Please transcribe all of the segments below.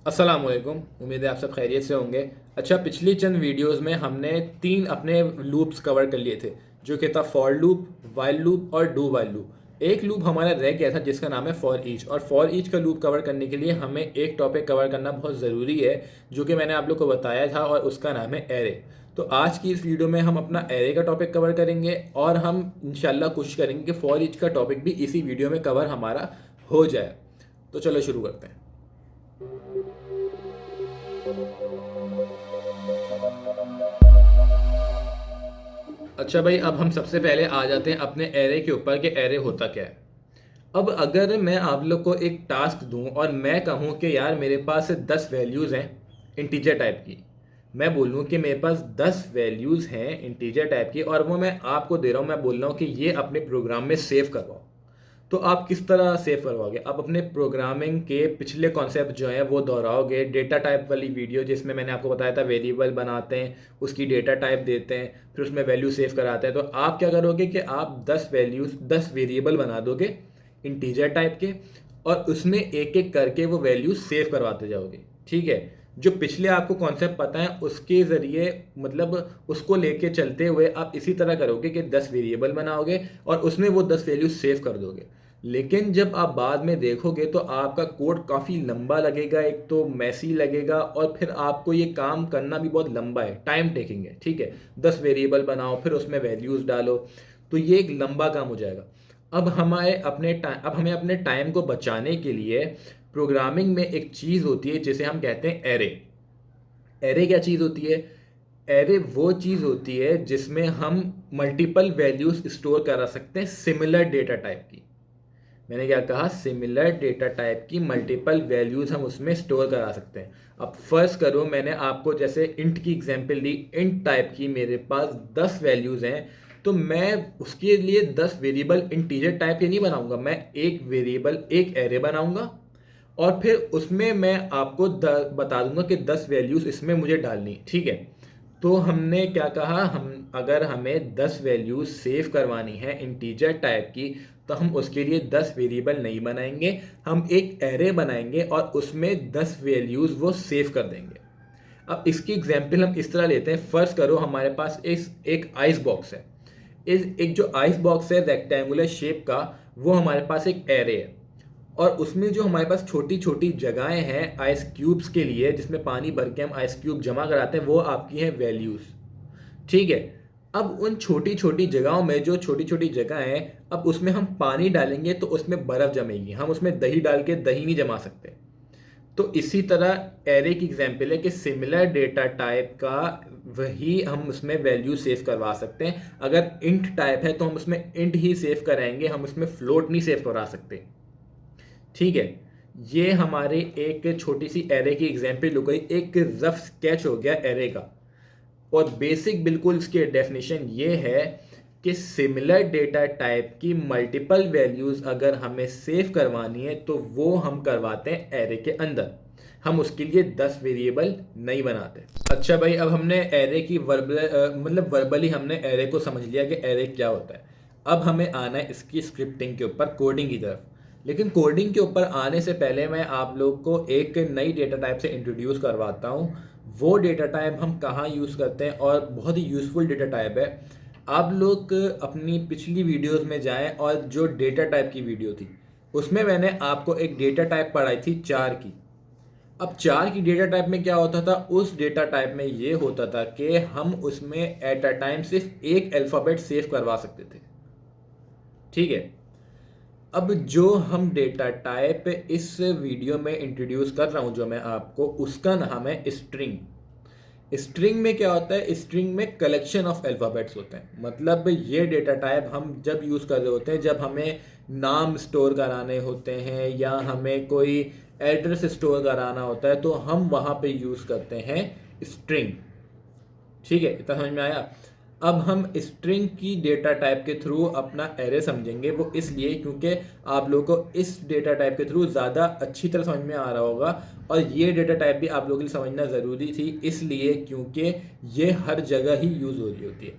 अस्सलाम वालेकुम। उम्मीद है आप सब खैरियत से होंगे। अच्छा, पिछली चंद वीडियोस में हमने तीन अपने लूप्स कवर कर लिए थे, जो कि था फॉर लूप, वाइल लूप और डू वाइल लूप। एक लूप हमारा रह गया था जिसका नाम है फॉर ईच, और फॉर ईच का लूप कवर करने के लिए हमें एक टॉपिक कवर करना बहुत ज़रूरी है, जो कि मैंने आप लोग को बताया था, और उसका नाम है एरे। तो आज की इस वीडियो में हम अपना एरे का टॉपिक कवर करेंगे, और हम इंशाल्लाह कोशिश करेंगे कि फॉर ईच का टॉपिक भी इसी वीडियो में कवर हमारा हो जाए। तो चलो शुरू करते हैं। अच्छा भाई, अब हम सबसे पहले आ जाते हैं अपने एरे के ऊपर कि एरे होता क्या है। अब अगर मैं आप लोग को एक टास्क दूं और मैं कहूं कि यार मेरे पास 10 वैल्यूज़ हैं इंटीजर टाइप की, मैं बोलूं कि मेरे पास 10 वैल्यूज़ हैं इंटीजर टाइप की, और वो मैं आपको दे रहा हूं, मैं बोल रहा हूं कि ये अपने प्रोग्राम में सेव करवाओ। तो आप किस तरह सेव करवाओगे? आप अपने प्रोग्रामिंग के पिछले कॉन्सेप्ट जो हैं वो दोहराओगे। डेटा टाइप वाली वीडियो जिसमें मैंने आपको बताया था वेरिएबल बनाते हैं, उसकी डेटा टाइप देते हैं, फिर उसमें वैल्यू सेव कराते हैं। तो आप क्या करोगे कि आप 10 वेरिएबल बना दोगे इंटीजर टाइप के, और उसमें एक एक करके वो वैल्यू सेव करवाते जाओगे। ठीक है? जो पिछले आपको कॉन्सेप्ट पता है उसके ज़रिए, मतलब उसको लेके चलते हुए आप इसी तरह करोगे कि 10 वेरिएबल बनाओगे और उसमें वो 10 वैल्यू सेव कर दोगे। लेकिन जब आप बाद में देखोगे तो आपका कोड काफ़ी लंबा लगेगा, एक तो मैसी लगेगा, और फिर आपको ये काम करना भी बहुत लंबा है, टाइम टेकिंग है। ठीक है? 10 वेरिएबल बनाओ, फिर उसमें वैल्यूज़ डालो, तो ये एक लंबा काम हो जाएगा। अब हमें अपने टाइम को बचाने के लिए प्रोग्रामिंग में एक चीज़ होती है जिसे हम कहते हैं एरे। एरे क्या चीज़ होती है? एरे वो चीज़ होती है जिसमें हम मल्टीपल वैल्यूज स्टोर करा सकते हैं सिमिलर डेटा टाइप की। मैंने क्या कहा? सिमिलर डेटा टाइप की मल्टीपल वैल्यूज हम उसमें स्टोर करा सकते हैं। अब फर्स्ट करो, मैंने आपको जैसे इंट की एग्जांपल दी, इंट टाइप की मेरे पास 10 वैल्यूज हैं, तो मैं उसके लिए 10 वेरिएबल इंटीजर टाइप के नहीं बनाऊंगा, मैं एक वेरिएबल एक एरे बनाऊंगा, और फिर उसमें मैं आपको बता दूंगा कि 10 वैल्यूज इसमें मुझे डालनी। ठीक है? तो हमने क्या कहा, हम अगर हमें 10 वैल्यूज सेव करवानी है इंटीजर टाइप की, तो हम उसके लिए 10 वेरिएबल नहीं बनाएंगे, हम एक एरे बनाएंगे और उसमें 10 वैल्यूज वो सेव कर देंगे। अब इसकी एग्जांपल हम इस तरह लेते हैं। फर्स्ट करो, हमारे पास इस एक आइस बॉक्स है। इस एक जो आइस बॉक्स है रेक्टेंगुलर शेप का, वो हमारे पास एक एरे है, और उसमें जो हमारे पास छोटी छोटी जगहें हैं आइस क्यूब्स के लिए, जिसमें पानी भर के हम आइस क्यूब जमा कराते हैं, वो आपकी हैं वैल्यूज़। ठीक है? अब उन छोटी छोटी जगहों में जो छोटी छोटी जगह हैं, अब उसमें हम पानी डालेंगे तो उसमें बर्फ़ जमेगी, हम उसमें दही डाल के दही नहीं जमा सकते। तो इसी तरह एरे की एग्जांपल है कि सिमिलर डेटा टाइप का वही हम उसमें वैल्यू सेव करवा सकते हैं। अगर इंट टाइप है तो हम उसमें इंट ही सेव कराएंगे, हम उसमें फ्लोट नहीं सेव करा सकते। ठीक है? ये हमारे एक छोटी सी एरे की एग्जांपल हो गई, एक रफ स्केच हो गया एरे का। और बेसिक बिल्कुल इसकी डेफिनेशन ये है कि सिमिलर डेटा टाइप की मल्टीपल वैल्यूज़ अगर हमें सेव करवानी है तो वो हम करवाते हैं एरे के अंदर, हम उसके लिए 10 वेरिएबल नहीं बनाते। अच्छा भाई, अब हमने एरे की वर्बली हमने एरे को समझ लिया कि एरे क्या होता है। अब हमें आना है इसकी स्क्रिप्टिंग के ऊपर, कोडिंग की तरफ। लेकिन कोडिंग के ऊपर आने से पहले मैं आप लोग को एक नई डेटा टाइप से इंट्रोड्यूस करवाता हूँ। वो डेटा टाइप हम कहाँ यूज़ करते हैं, और बहुत ही यूज़फुल डेटा टाइप है। आप लोग अपनी पिछली वीडियोस में जाएं, और जो डेटा टाइप की वीडियो थी उसमें मैंने आपको एक डेटा टाइप पढ़ाई थी चार की। अब चार की डेटा टाइप में क्या होता था? उस डेटा टाइप में ये होता था कि हम उसमें एट अ टाइम सिर्फ एक अल्फ़ाबेट सेव करवा सकते थे। ठीक है? अब जो हम डेटा टाइप इस वीडियो में इंट्रोड्यूस कर रहा हूँ जो मैं आपको, उसका नाम है स्ट्रिंग। स्ट्रिंग में क्या होता है? स्ट्रिंग में कलेक्शन ऑफ अल्फ़ाबेट्स होते हैं। मतलब ये डेटा टाइप हम जब यूज़ कर रहे होते हैं, जब हमें नाम स्टोर कराने होते हैं या हमें कोई एड्रेस स्टोर कराना होता है, तो हम वहाँ पे यूज़ करते हैं स्ट्रिंग। ठीक है? इतना समझ में आया? अब हम स्ट्रिंग की डेटा टाइप के थ्रू अपना एरे समझेंगे, वो इसलिए क्योंकि आप लोगों को इस डेटा टाइप के थ्रू ज़्यादा अच्छी तरह समझ में आ रहा होगा, और ये डेटा टाइप भी आप लोगों के लिए समझना ज़रूरी थी, इसलिए क्योंकि ये हर जगह ही यूज़ हो रही होती है।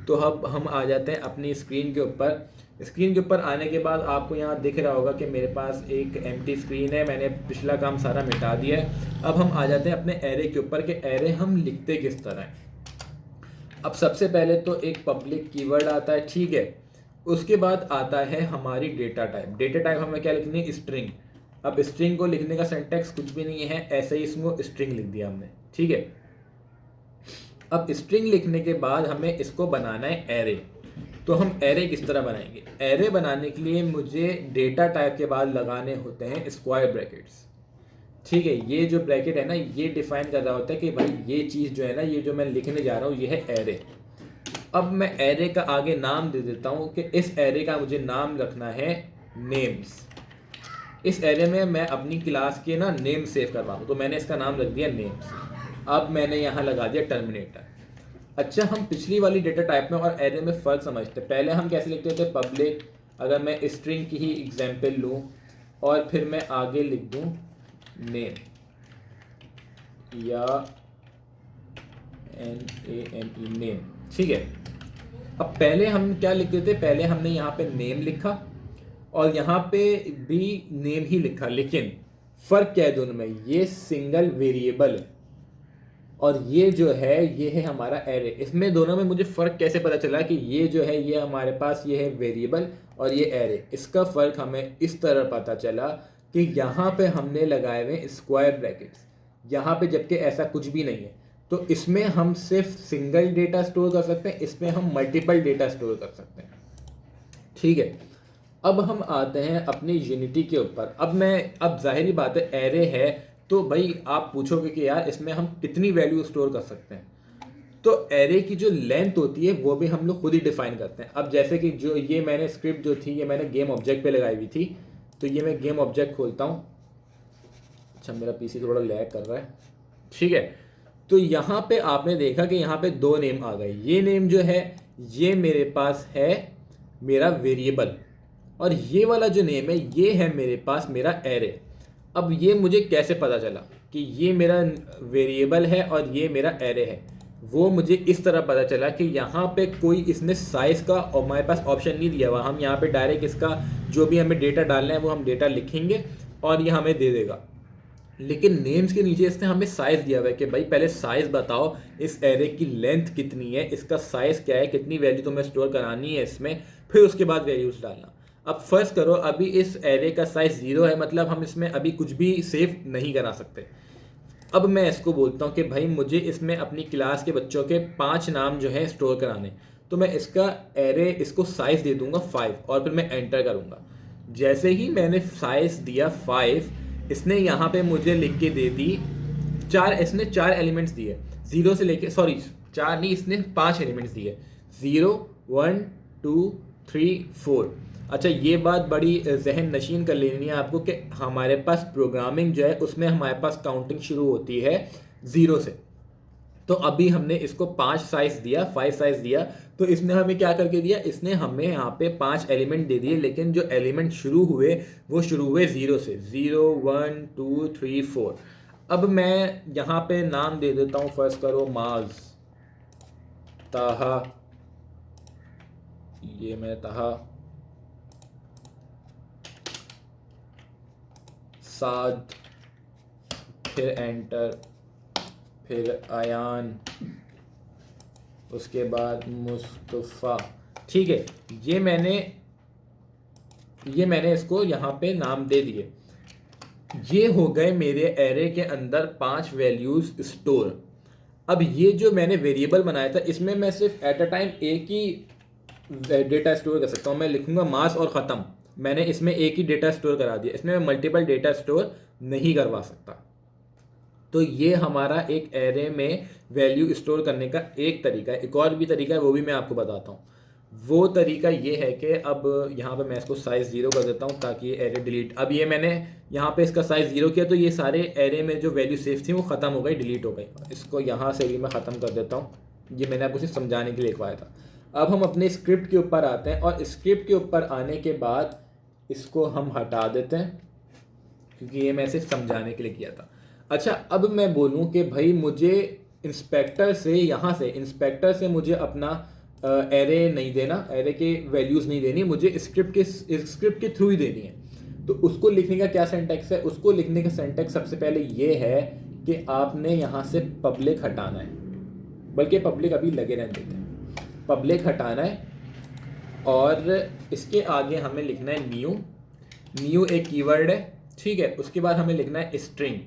तो अब हम आ जाते हैं अपनी स्क्रीन के ऊपर। स्क्रीन के ऊपर आने के बाद आपको यहाँ दिख रहा होगा कि मेरे पास एक एम्प्टी स्क्रीन है, मैंने पिछला काम सारा मिटा दिया है। अब हम आ जाते हैं अपने एरे के ऊपर कि एरे हम लिखते किस तरह हैं। अब सबसे पहले तो एक पब्लिक कीवर्ड आता है, ठीक है। उसके बाद आता है हमारी डेटा टाइप। डेटा टाइप हमें क्या लिखनी है, स्ट्रिंग। अब स्ट्रिंग को लिखने का सिंटैक्स कुछ भी नहीं है, ऐसे ही इसको स्ट्रिंग लिख दिया हमने, ठीक है। अब स्ट्रिंग लिखने के बाद हमें इसको बनाना है एरे। तो हम एरे किस तरह बनाएंगे, एरे बनाने के लिए मुझे डेटा टाइप के बाद लगाने होते हैं स्क्वायर ब्रैकेट्स, ठीक है। ये जो ब्रैकेट है ना, ये डिफाइन कर रहा होता है कि भाई ये चीज़ जो है ना, ये जो मैं लिखने जा रहा हूँ, ये है एरे। अब मैं एरे का आगे नाम दे देता हूँ कि इस एरे का मुझे नाम रखना है नेम्स। इस एरे में मैं अपनी क्लास के ना नेम सेव करवाऊँ, तो मैंने इसका नाम रख दिया नेम्स। अब मैंने यहाँ लगा दिया टर्मिनेटर। अच्छा, हम पिछली वाली डेटा टाइप में और एरे में फ़र्क समझते हैं। पहले हम कैसे लिखते थे, पब्लिक, अगर मैं स्ट्रिंग की ही एग्जांपल लूँ और फिर मैं आगे लिख दूँ नेम या NAME नेम, ठीक है। अब पहले हम क्या लिखते थे, पहले हमने यहाँ पे नेम लिखा और यहाँ पे भी नेम ही लिखा, लेकिन फ़र्क क्या है दोनों में, ये सिंगल वेरिएबल है और ये जो है ये है हमारा एरे। इसमें दोनों में मुझे फ़र्क कैसे पता चला कि ये जो है ये हमारे पास ये है वेरिएबल और ये एरे। इसका फ़र्क हमें इस तरह पता चला कि यहाँ पे हमने लगाए हुए स्क्वायर ब्रैकेट्स, यहाँ पे जबकि ऐसा कुछ भी नहीं है। तो इसमें हम सिर्फ सिंगल डेटा स्टोर कर सकते हैं, इसमें हम मल्टीपल डेटा स्टोर कर सकते हैं, ठीक है। अब हम आते हैं अपनी यूनिटी के ऊपर। अब जाहिर बात है एरे है, तो भाई आप पूछोगे कि यार इसमें हम कितनी वैल्यू स्टोर कर सकते हैं। तो एरे की जो लेंथ होती है वो भी हम लोग खुद ही डिफाइन करते हैं। अब जैसे कि जो ये मैंने स्क्रिप्ट जो थी ये मैंने गेम ऑब्जेक्ट पे लगाई हुई थी, तो ये मैं गेम ऑब्जेक्ट खोलता हूँ। अच्छा, मेरा पीसी थोड़ा लैग कर रहा है, ठीक है। तो यहाँ पे आपने देखा कि यहाँ पे दो नेम आ गए। ये नेम जो है ये मेरे पास है मेरा वेरिएबल और ये वाला जो नेम है ये है मेरे पास मेरा एरे। अब ये मुझे कैसे पता चला कि ये मेरा वेरिएबल है और ये मेरा एरे है, वो मुझे इस तरह पता चला कि यहाँ पे कोई इसने साइज़ का और हमारे पास ऑप्शन नहीं दिया हुआ। हम यहाँ पे डायरेक्ट इसका जो भी हमें डेटा डालना है वो हम डेटा लिखेंगे और ये हमें दे देगा। लेकिन नेम्स के नीचे इसने हमें साइज़ दिया हुआ है कि भाई पहले साइज़ बताओ, इस एरे की लेंथ कितनी है, इसका साइज़ क्या है, कितनी वैल्यू तुम्हें स्टोर करानी है इसमें, फिर उसके बाद वैल्यूज़ डालना। अब फर्स्ट करो, अभी इस एरे का साइज़ 0 है, मतलब हम इसमें अभी कुछ भी सेव नहीं करा सकते। अब मैं इसको बोलता हूँ कि भाई मुझे इसमें अपनी क्लास के बच्चों के 5 नाम जो है स्टोर कराने, तो मैं इसका एरे इसको साइज़ दे दूंगा 5 और फिर मैं एंटर करूँगा। जैसे ही मैंने साइज़ दिया 5, इसने यहाँ पे मुझे लिख के दे दी 4, इसने 4 एलिमेंट्स दिए, 0 से लेके, सॉरी 4 नहीं, इसने 5 एलिमेंट्स दिए, 0 1 2 3 4। अच्छा, ये बात बड़ी जहन नशीन कर लेनी है आपको कि हमारे पास प्रोग्रामिंग जो है उसमें हमारे पास काउंटिंग शुरू होती है 0 से। तो अभी हमने इसको 5 साइज़ दिया, 5 साइज़ दिया, तो इसने हमें क्या करके दिया, इसने हमें यहाँ पे 5 एलिमेंट दे दिए, लेकिन जो एलिमेंट शुरू हुए वो शुरू हुए 0 से, 0 1 2 3 4। अब मैं यहाँ पे नाम दे देता हूँ, फर्स्ट करो माज, ताहा, ये मैं ताहा, साद, फिर एंटर, फिर आयान, उसके बाद मुस्तफ़ा, ठीक है। ये मैंने इसको यहाँ पे नाम दे दिए। ये हो गए मेरे एरे के अंदर 5 वैल्यूज़ स्टोर। अब ये जो मैंने वेरिएबल बनाया था इसमें मैं सिर्फ एट अ टाइम एक ही डेटा स्टोर कर सकता हूँ। मैं लिखूँगा मास और ख़त्म, मैंने इसमें एक ही डेटा स्टोर करा दिया, इसमें मैं मल्टीपल डेटा स्टोर नहीं करवा सकता। तो ये हमारा एक एरे में वैल्यू स्टोर करने का एक तरीका है। एक और भी तरीका है, वो भी मैं आपको बताता हूँ। वो तरीका ये है कि अब यहाँ पे मैं इसको साइज़ 0 कर देता हूँ ताकि ये एरे डिलीट, अब ये मैंने यहाँ पे इसका साइज़ 0 किया तो ये सारे एरे में जो वैल्यू सेव थी वो ख़त्म हो गई, डिलीट हो गई। इसको यहाँ से भी मैं ख़त्म कर देता हूँ, ये मैंने आपको सिर्फ समझाने के लिए लिखवाया था। अब हम अपने स्क्रिप्ट के ऊपर आते हैं और स्क्रिप्ट के ऊपर आने के बाद इसको हम हटा देते हैं क्योंकि ये मैं सिर्फ समझाने के लिए किया था। अच्छा, अब मैं बोलूँ कि भाई मुझे इंस्पेक्टर से, यहाँ से इंस्पेक्टर से मुझे अपना एरे नहीं देना, एरे के वैल्यूज़ नहीं देनी, मुझे स्क्रिप्ट के थ्रू ही देनी है। तो उसको लिखने का क्या सिंटैक्स है? उसको लिखने का सिंटैक्स सबसे पहले ये है कि आपने यहाँ से पब्लिक हटाना है, बल्कि पब्लिक अभी लगे रहने देते हैं, पब्लिक हटाना है। और इसके आगे हमें लिखना है न्यू। न्यू एक कीवर्ड है, ठीक है। उसके बाद हमें लिखना है स्ट्रिंग।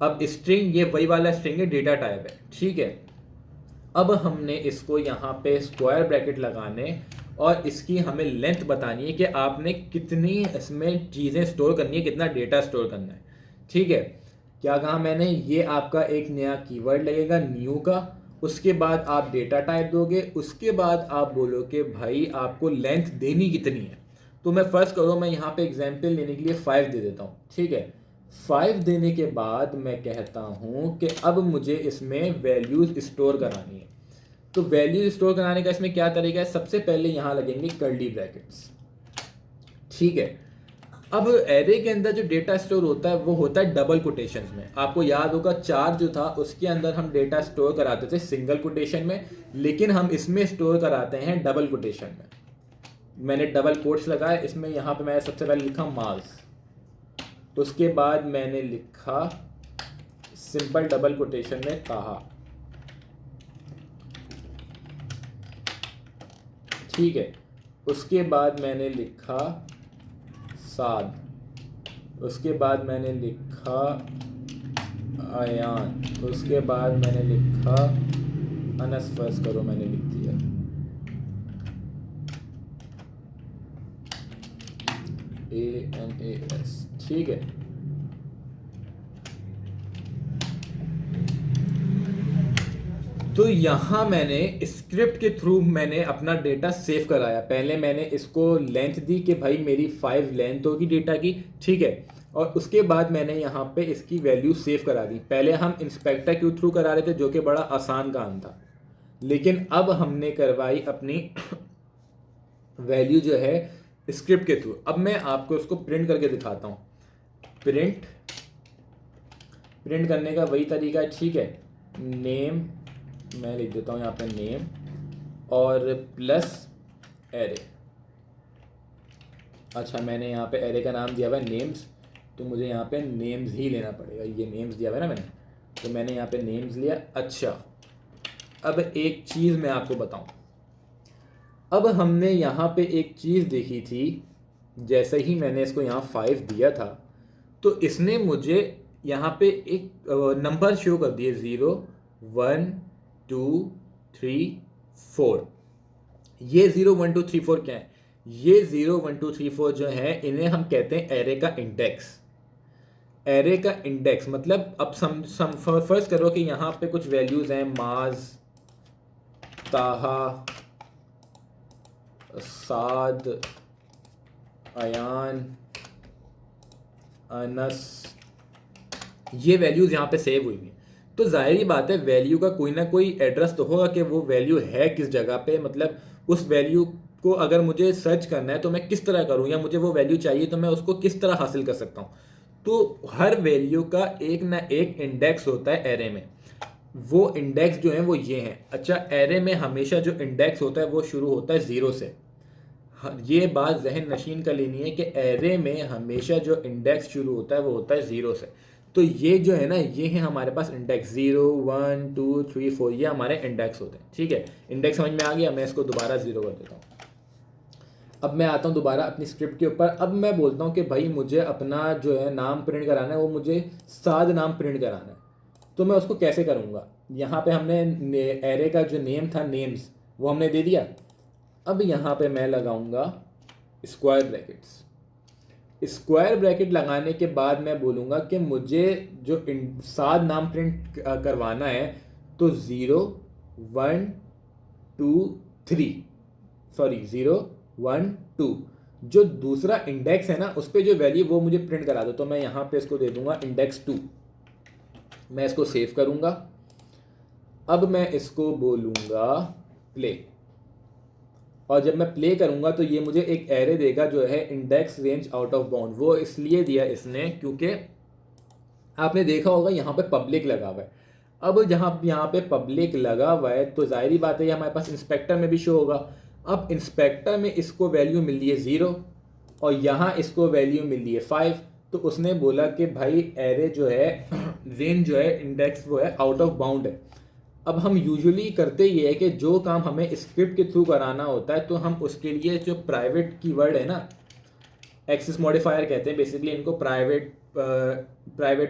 अब स्ट्रिंग ये वही वाला स्ट्रिंग है, डेटा टाइप है, ठीक है। अब हमने इसको यहाँ पे स्क्वायर ब्रैकेट लगाने और इसकी हमें लेंथ बतानी है कि आपने कितनी इसमें चीज़ें स्टोर करनी है, कितना डेटा स्टोर करना है, ठीक है। क्या कहा मैंने? ये आपका एक नया कीवर्ड लगेगा न्यू का। उसके बाद आप डेटा टाइप दोगे, उसके बाद आप बोलो कि भाई आपको लेंथ देनी कितनी है। तो मैं फर्स्ट करो, मैं यहाँ पे एग्जांपल लेने के लिए 5 दे देता हूँ, ठीक है। 5 देने के बाद मैं कहता हूँ कि अब मुझे इसमें वैल्यूज़ स्टोर करानी है। तो वैल्यूज स्टोर कराने का इसमें क्या तरीका है? सबसे पहले यहाँ लगेंगे कर्ली ब्रैकेट्स, ठीक है। अब एरे के अंदर जो डेटा स्टोर होता है वो होता है डबल कोटेशंस में। आपको याद होगा 4 जो था उसके अंदर हम डेटा स्टोर कराते थे सिंगल कोटेशन में, लेकिन हम इसमें स्टोर कराते हैं डबल कोटेशन में। मैंने डबल कोट्स लगाए इसमें। यहाँ पे मैंने सबसे पहले लिखा मार्क्स, तो उसके बाद मैंने लिखा सिंपल डबल कोटेशन में कहा, ठीक है। उसके बाद मैंने लिखा साद, उसके बाद मैंने लिखा आयान, उसके बाद मैंने लिखा अनस। फर्स्ट करो, मैंने लिख दिया ANAS, ठीक है। तो यहाँ मैंने स्क्रिप्ट के थ्रू मैंने अपना डेटा सेव कराया। पहले मैंने इसको लेंथ दी कि भाई मेरी 5 लेंथ होगी डेटा की, ठीक है। और उसके बाद मैंने यहाँ पे इसकी वैल्यू सेव करा दी। पहले हम इंस्पेक्टर के थ्रू करा रहे थे जो कि बड़ा आसान काम था, लेकिन अब हमने करवाई अपनी वैल्यू जो है स्क्रिप्ट के थ्रू। अब मैं आपको इसको प्रिंट करके दिखाता हूँ। प्रिंट करने का वही तरीका है, ठीक है। नेम मैं लिख देता हूँ यहाँ पे नेम और प्लस एरे। अच्छा, मैंने यहाँ पे एरे का नाम दिया हुआ है नेम्स, तो मुझे यहाँ पे नेम्स ही लेना पड़ेगा। ये नेम्स दिया हुआ है ना मैंने, तो मैंने यहाँ पे नेम्स लिया। अच्छा, अब एक चीज़ मैं आपको बताऊँ। अब हमने यहाँ पे एक चीज़ देखी थी, जैसे ही मैंने इसको यहाँ 5 दिया था तो इसने मुझे यहाँ पे एक नंबर शो कर दिए 0 1 2 3 4। ये 0 1 2 3 4 क्या है? ये 0 1 2 3 4 जो है इन्हें हम कहते हैं एरे का इंडेक्स। एरे का इंडेक्स मतलब अब फर्स्ट करो कि यहाँ पे कुछ वैल्यूज़ हैं, माज, ताहा, साद, अयान, अनस, ये वैल्यूज़ यहाँ पे सेव हुई हैं। तो जाहिर ही बात है वैल्यू का कोई ना कोई एड्रेस तो होगा कि वो वैल्यू है किस जगह पे। मतलब उस वैल्यू को अगर मुझे सर्च करना है तो मैं किस तरह करूँ, या मुझे वो वैल्यू चाहिए तो मैं उसको किस तरह हासिल कर सकता हूँ। तो हर वैल्यू का एक ना एक इंडेक्स होता है एरे में। वो इंडेक्स जो है वो ये हैं। अच्छा, एरे में हमेशा जो इंडेक्स होता है वो शुरू होता है 0 से। ये बात जहन नशीन कर लेनी है कि एरे में हमेशा जो इंडेक्स शुरू होता है वो होता है 0 से। तो ये जो है ना, ये है हमारे पास इंडेक्स 0 1 2 3 4, ये हमारे इंडेक्स होते हैं, ठीक है। इंडेक्स समझ में आ गया। मैं इसको दोबारा 0 कर देता हूँ। अब मैं आता हूँ दोबारा अपनी स्क्रिप्ट के ऊपर। अब मैं बोलता हूँ कि भाई मुझे अपना जो है नाम प्रिंट कराना है, वो मुझे साद नाम प्रिंट कराना है। तो मैं उसको कैसे करूँगा? यहाँ पे हमने एरे का जो नेम था नेम्स, वो हमने दे दिया। अब यहाँ पे मैं लगाऊंगा स्क्वायर ब्रैकेट्स। स्क्वायर ब्रैकेट लगाने के बाद मैं बोलूँगा कि मुझे जो साद नाम प्रिंट करवाना है, तो 0 1 2 3, सॉरी 0 1 2, जो दूसरा इंडेक्स है ना उस पर जो वैल्यू वो मुझे प्रिंट करा दो। तो मैं यहाँ पे इसको दे दूंगा इंडेक्स 2। मैं इसको सेव करूँगा। अब मैं इसको बोलूँगा प्ले, और जब मैं प्ले करूँगा तो ये मुझे एक एरे देगा जो है index range out of bound. वो इसलिए दिया इसने क्योंकि आपने देखा होगा यहाँ पे पब्लिक लगा हुआ है। अब जहाँ यहाँ पे पब्लिक लगा हुआ है तो जाहिर बात है ये हमारे पास इंस्पेक्टर में भी शो होगा। अब इंस्पेक्टर में इसको वैल्यू मिल रही है 0 और यहाँ इसको वैल्यू मिल रही है 5। तो उसने बोला कि भाई एरे जो है रेंज जो है इंडेक्स वो है आउट ऑफ बाउंड है। अब हम यूजुअली करते ये है कि जो काम हमें स्क्रिप्ट के थ्रू कराना होता है तो हम उसके लिए जो प्राइवेट कीवर्ड है ना, एक्सेस मॉडिफायर कहते हैं बेसिकली इनको। प्राइवेट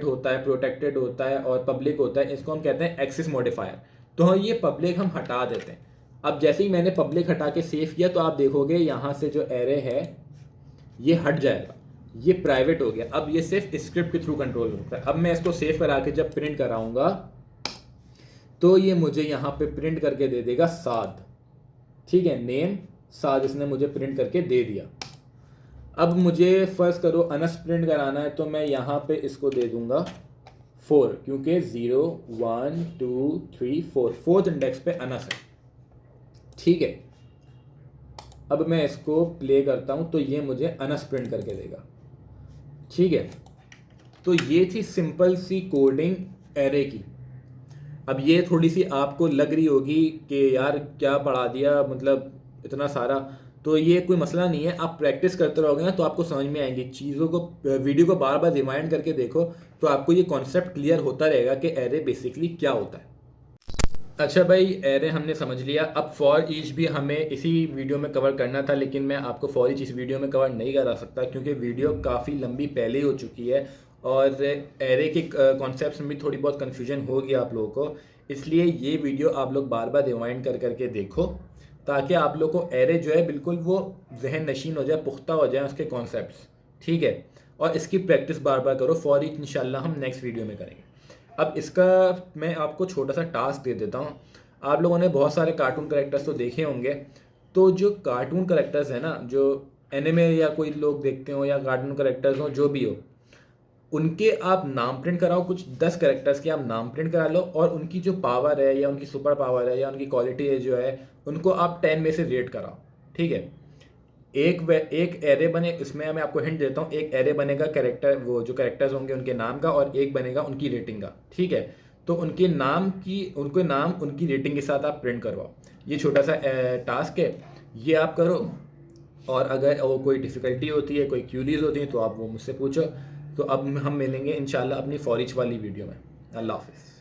होता है, प्रोटेक्टेड होता है और पब्लिक होता है, इसको हम कहते हैं एक्सेस मॉडिफायर। तो ये पब्लिक हम हटा देते हैं। अब जैसे ही मैंने पब्लिक हटा के सेव किया तो आप देखोगे यहाँ से जो एरे है ये हट जाएगा, ये प्राइवेट हो गया। अब ये सिर्फ स्क्रिप्ट के थ्रू कंट्रोल होता है। अब मैं इसको सेव करा के जब प्रिंट कराऊंगा तो ये मुझे यहाँ पे प्रिंट करके दे देगा साद। ठीक है, नेम साद इसने मुझे प्रिंट करके दे दिया। अब मुझे फर्स्ट करो अनस प्रिंट कराना है तो मैं यहाँ पे इसको दे दूंगा 4 क्योंकि 0 1 2 3 4 फोर्थ इंडेक्स पे अनस है। ठीक है, अब मैं इसको प्ले करता हूँ तो ये मुझे अनस प्रिंट करके देगा। ठीक है, तो ये थी सिंपल सी कोडिंग एरे की। अब ये थोड़ी सी आपको लग रही होगी कि यार क्या पढ़ा दिया, मतलब इतना सारा। तो ये कोई मसला नहीं है, आप प्रैक्टिस करते रहोगे ना तो आपको समझ में आएंगी चीज़ों को। वीडियो को बार बार रिमाइंड करके देखो तो आपको ये कॉन्सेप्ट क्लियर होता रहेगा कि एरे बेसिकली क्या होता है। अच्छा भाई, एरे हमने समझ लिया। अब फॉर ईच भी हमें इसी वीडियो में कवर करना था, लेकिन मैं आपको फॉर ईच इस वीडियो में कवर नहीं करा सकता क्योंकि वीडियो काफ़ी लंबी पहले ही हो चुकी है और एरे के कॉन्सेप्ट्स में भी थोड़ी बहुत कन्फ्यूजन हो गया आप लोगों को। इसलिए ये वीडियो आप लोग बार बार रिवाइंड कर करके देखो ताकि आप लोग को एरे जो है बिल्कुल वो जहन नशीन हो जाए, पुख्ता हो जाए उसके कॉन्सेप्ट्स। ठीक है, और इसकी प्रैक्टिस बार बार करो। फॉर ईच इंशाल्लाह हम नेक्स्ट वीडियो में करेंगे। अब इसका मैं आपको छोटा सा टास्क दे देता हूँ। आप लोगों ने बहुत सारे कार्टून करेक्टर्स तो देखे होंगे, तो जो कार्टून करेक्टर्स हैं ना, जो एनिमे या कोई लोग देखते हो या कार्टून करेक्टर्स हो जो भी हो, उनके आप नाम प्रिंट कराओ। कुछ 10 करेक्टर्स के आप नाम प्रिंट करा लो और उनकी जो पावर है या उनकी सुपर पावर है या उनकी क्वालिटी है जो है उनको आप 10 में से रेट कराओ। ठीक है, एक एरे बने, इसमें मैं आपको हिंट देता हूँ। एक एरे बनेगा कैरेक्टर, वो जो कैरेक्टर्स होंगे उनके नाम का, और एक बनेगा उनकी रेटिंग का। ठीक है, तो उनके नाम उनकी रेटिंग के साथ आप प्रिंट करवाओ। ये छोटा सा टास्क है, ये आप करो। और अगर वो कोई डिफ़िकल्टी होती है, कोई क्यूरीज होती है तो आप वो मुझसे पूछो। तो अब हम मिलेंगे इंशाल्लाह अपनी फॉर ईच वाली वीडियो में। अल्लाह हाफ़िज़।